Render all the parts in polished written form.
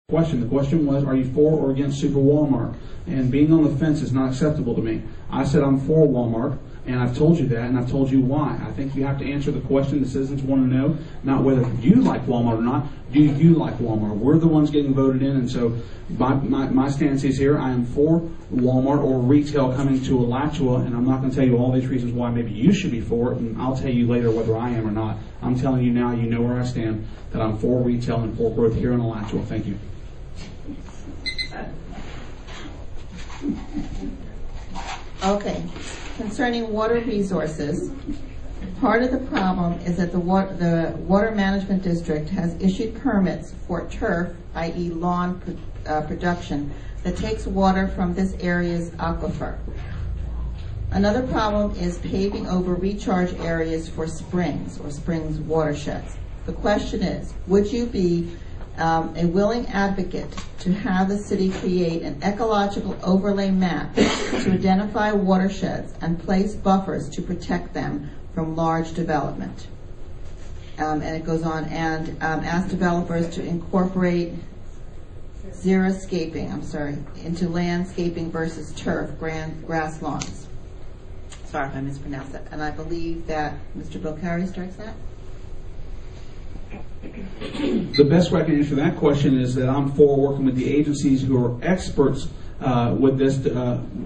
question. The question was, are you for or against Super Walmart? And being on the fence is not acceptable to me. I said I'm for Walmart, and I've told you that, and I've told you why. I think you have to answer the question the citizens want to know, not whether you like Walmart or not. Do you like Walmart? We're the ones getting voted in, and so my stance is here. I am for Walmart or retail coming to Alachua, and I'm not going to tell you all these reasons why maybe you should be for it, and I'll tell you later whether I am or not. I'm telling you now, you know where I stand, that I'm for retail and for growth here in Alachua. Thank you. Okay, concerning water resources, part of the problem is that the Water Management District has issued permits for turf, i.e. lawn production, that takes water from this area's aquifer. Another problem is paving over recharge areas for springs or springs watersheds. The question is, would you be a willing advocate to have the city create an ecological overlay map to identify watersheds and place buffers to protect them from large development? And it goes on, and ask developers to incorporate into landscaping versus turf, grass lawns. Sorry if I mispronounced that. And I believe that Mr. Bilcari strikes that. The best way I can answer that question is that I'm for working with the agencies who are experts with this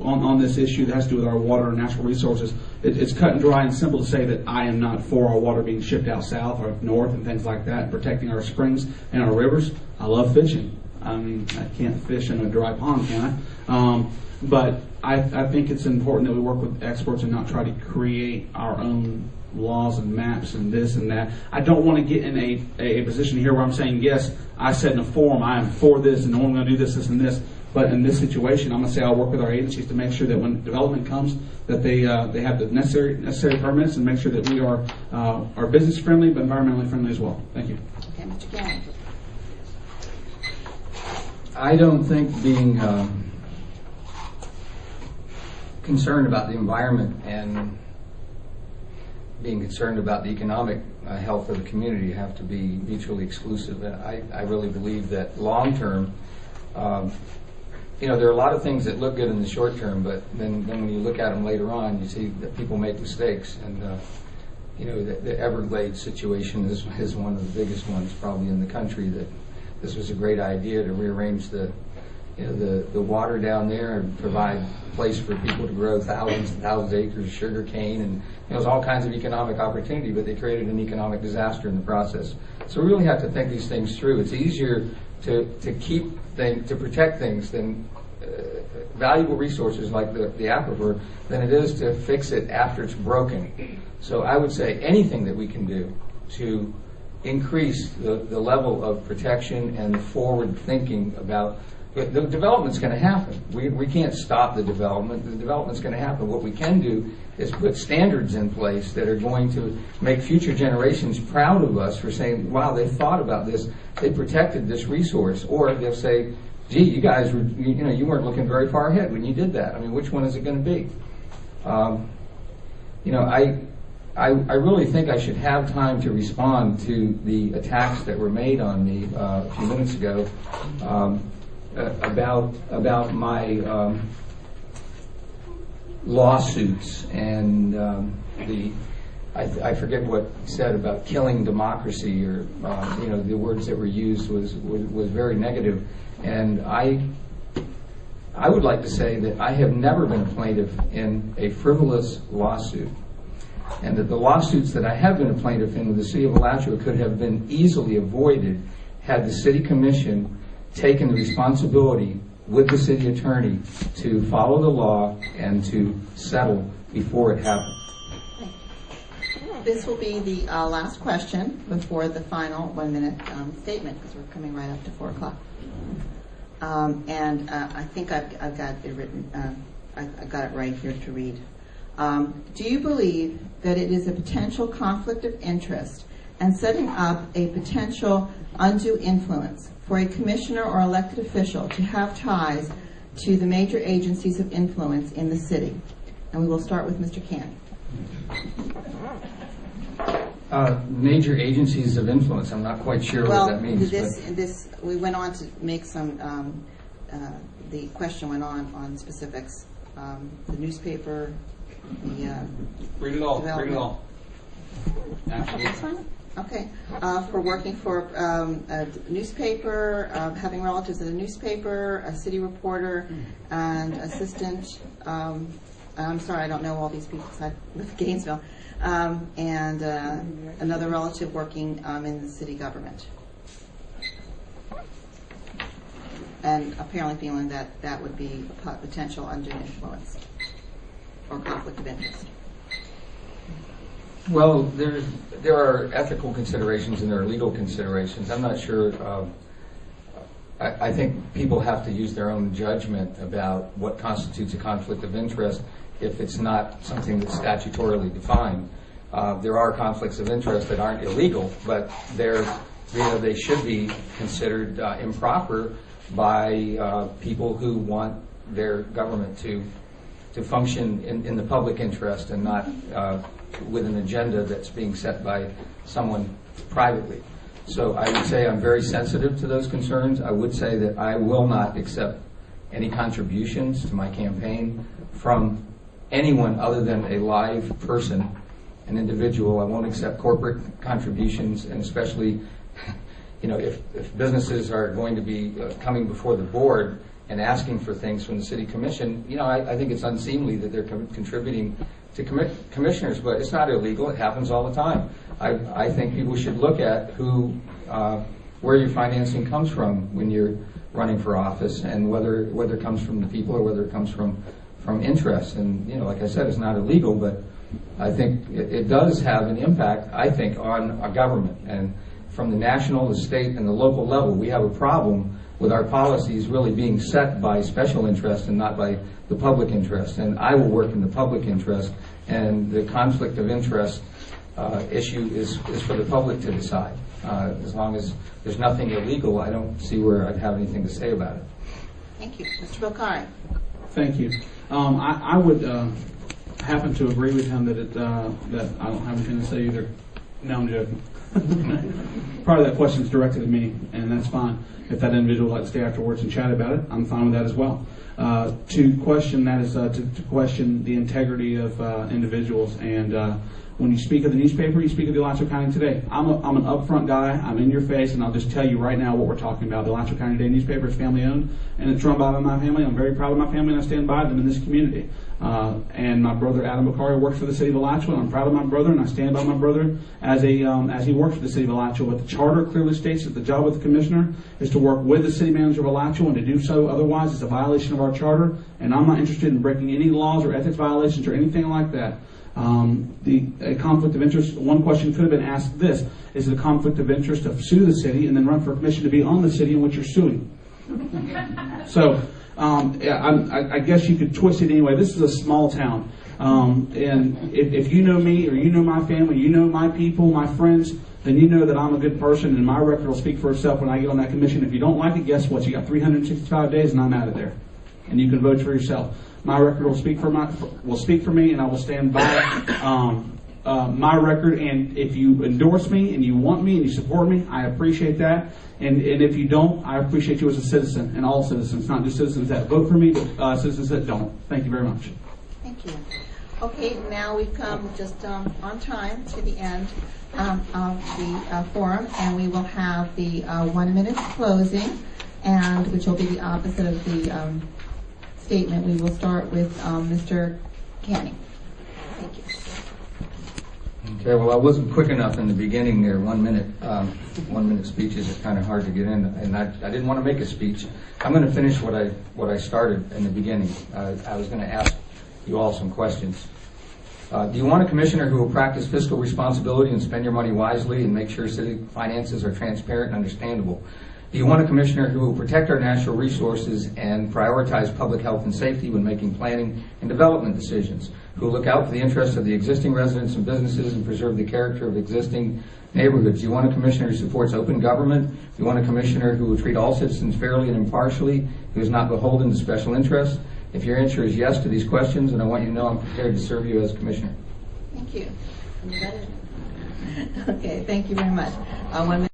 on this issue that has to do with our water and natural resources. It's cut and dry and simple to say that I am not for our water being shipped out south or up north and things like that, protecting our springs and our rivers. I love fishing. I mean, I can't fish in a dry pond, can I? But I think it's important that we work with experts and not try to create our own laws and maps and this and that. I don't want to get in a position here where I'm saying, yes, I said in a forum, I am for this and I'm going to do this, and this. But in this situation, I'm going to say I'll work with our agencies to make sure that when development comes, that they have the necessary permits and make sure that we are business friendly but environmentally friendly as well. Thank you. Okay, Mr. Gannon. I don't think being concerned about the environment and being concerned about the economic health of the community have to be mutually exclusive. I really believe that long term, there are a lot of things that look good in the short term, but then when you look at them later on, you see that people make mistakes. And the Everglades situation is one of the biggest ones probably in the country. That this was a great idea to rearrange the water down there and provide a place for people to grow thousands and thousands of acres of sugar cane, and there's all kinds of economic opportunity, but they created an economic disaster in the process. So we really have to think these things through. It's easier to protect things than valuable resources like the aquifer than it is to fix it after it's broken. So I would say anything that we can do to increase the level of protection and forward thinking about the development's going to happen. We can't stop the development. The development's going to happen. What we can do is put standards in place that are going to make future generations proud of us for saying, wow, they thought about this, they protected this resource. Or they'll say, gee, you guys were, you weren't looking very far ahead when you did that. I mean, which one is it going to be? I really think I should have time to respond to the attacks that were made on me a few minutes ago about my lawsuits and I forget what he said about killing democracy, or the words that were used was very negative. And I would like to say that I have never been a plaintiff in a frivolous lawsuit, and that the lawsuits that I have been a plaintiff in with the City of Alachua could have been easily avoided had the City Commission taken the responsibility with the City Attorney to follow the law and to settle before it happened. This will be the last question before the final 1-minute statement, because we're coming right up to 4 o'clock. I think I've got it written. I got it right here to read. Do you believe that it is a potential conflict of interest and setting up a potential undue influence for a commissioner or elected official to have ties to the major agencies of influence in the city? And we will start with Mr. Canny. Major agencies of influence, I'm not quite sure what that means. We went on to make some, the question went on specifics. The newspaper, the Read it all. Read it all. That's fine. Okay. For working for a newspaper, having relatives at a newspaper, a city reporter, and assistant. I'm sorry, I don't know all these people because I live in Gainesville. And another relative working in the city government. And apparently feeling that that would be a potential undue influence or conflict of interest. Well, there are ethical considerations and there are legal considerations. I'm not sure. I think people have to use their own judgment about what constitutes a conflict of interest if it's not something that's statutorily defined. There are conflicts of interest that aren't illegal, but they should be considered improper by people who want their government to function in the public interest and not with an agenda that's being set by someone privately. So I would say I'm very sensitive to those concerns. I would say that I will not accept any contributions to my campaign from anyone other than a live person, an individual. I won't accept corporate contributions, and especially, if businesses are going to be coming before the board and asking for things from the city commission, I think it's unseemly that they're contributing to commissioners, but it's not illegal. It happens all the time. I think people should look at where your financing comes from when you're running for office, and whether it comes from the people or whether it comes from interest. And like I said, it's not illegal, but I think it does have an impact, I think, on our government. And from the national, the state, and the local level, we have a problem with our policies really being set by special interest and not by the public interest. And I will work in the public interest, and the conflict of interest issue is for the public to decide. As long as there's nothing illegal, I don't see where I'd have anything to say about it. Thank you. Mr. Bokhari. Thank you. I would happen to agree with him that I don't have anything to say either. No, I'm joking. Part of that question is directed at me, and that's fine. If that individual would like to stay afterwards and chat about it, I'm fine with that as well. To question that is to question the integrity of individuals. And when you speak of the newspaper, you speak of the Alachua County Today. I'm an upfront guy. I'm in your face, and I'll just tell you right now what we're talking about. The Alachua County Today newspaper is family owned, and it's run by my family. I'm very proud of my family, and I stand by them in this community. And my brother Adam Bokhari works for the city of Alachua, and I'm proud of my brother, and I stand by my brother as he works for the city of Alachua. But the charter clearly states that the job of the commissioner is to work with the city manager of Alachua, and to do so otherwise is a violation of our charter. And I'm not interested in breaking any laws or ethics violations or anything like that. A conflict of interest, one question could have been asked this: is it a conflict of interest to sue the city and then run for commission to be on the city in which you're suing? So I guess you could twist it anyway. This is a small town, and if you know me or you know my family, you know my people, my friends, then you know that I'm a good person, and my record will speak for itself when I get on that commission. If you don't like it, guess what? You got 365 days, and I'm out of there, and you can vote for yourself. My record will speak for me, and I will stand by my record. And if you endorse me and you want me and you support me, I appreciate that. And if you don't, I appreciate you as a citizen, and all citizens, not just citizens that vote for me, but citizens that don't. Thank you very much. Thank you. Okay, now we've come just on time to the end of the forum, and we will have the 1 minute closing, and which will be the opposite of the statement. We will start with Mr. Canning. Thank you. Okay, well, I wasn't quick enough in the beginning there. 1 minute. 1 minute speeches are kind of hard to get in, and I didn't want to make a speech. I'm going to finish what I started in the beginning. I was going to ask you all some questions. Do you want a commissioner who will practice fiscal responsibility and spend your money wisely and make sure city finances are transparent and understandable? Do you want a commissioner who will protect our natural resources and prioritize public health and safety when making planning and development decisions, who will look out for the interests of the existing residents and businesses and preserve the character of existing neighborhoods? Do you want a commissioner who supports open government? Do you want a commissioner who will treat all citizens fairly and impartially, who is not beholden to special interests? If your answer is yes to these questions, then I want you to know I'm prepared to serve you as commissioner. Thank you. Okay, thank you very much. When